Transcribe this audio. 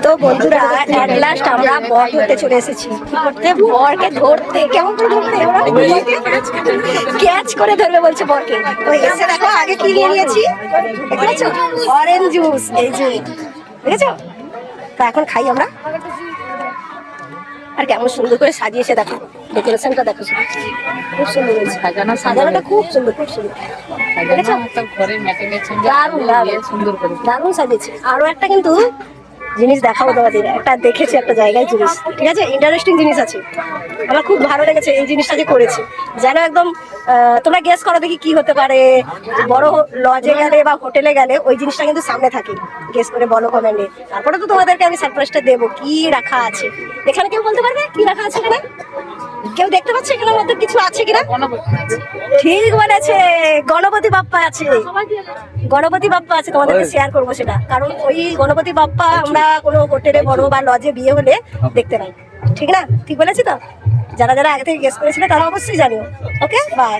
তো বন্ধুরা at last আমরা বর ধরতে চলে এসেছি। কি করতে? বরকে ধরতে। কেমন করে ধরবে? ক্যাচ করে ধরবে বলছে বরকে। ওই এসে দেখো আগে কি নিয়ে নিয়েছি দেখেছো? Orange juice. এই যে দেখেছো? তা এখন খাই আমরা। আর কেমন সুন্দর করে সাজিয়েছে দেখো, ডেকোরেশনটা দেখো, খুব সুন্দর হয়েছে। সাজানোটা খুব সুন্দর, খুব সুন্দর। দারুণ সাজিয়েছে। আরো একটা কিন্তু জিনিস দেখাবো তোমাদের, একটা দেখেছি একটা জায়গায় জিনিস, ঠিক আছে, ইন্টারেস্টিং জিনিস আছে, আমার খুব ভালো লেগেছে এই জিনিসটা যে করেছে। যেন একদম তোমরা গেস করো দেখি কি হতে পারে। বড় লজে গেলে বা হোটেলে গেলে ওই জিনিসটা কিন্তু সামনে থাকে, গেস করে বলো কমেন্টে। তারপরে তো তোমাদেরকে আমি সারপ্রাইজটা দেবো কি রাখা আছে এখানে। কেউ বলতে পারবে কি রাখা আছে এখানে? কেউ দেখতে পাচ্ছে এখানের মধ্যে কিছু আছে কিনা? ঠিক বলেছে, গণপতি বাপ্পা আছে। গণপতি বাপ্পা আছে, তোমাদেরকে শেয়ার করবো সেটা, কারণ ওই গণপতি বাপ্পা আমরা কোনো হোটেলে বড় বা লজে বিয়ে হলে দেখতে পাই, ঠিক না? ঠিক বলেছি তো? যারা যারা আগে থেকে গেস করেছিল তারা অবশ্যই জানিও। ওকে, বাই।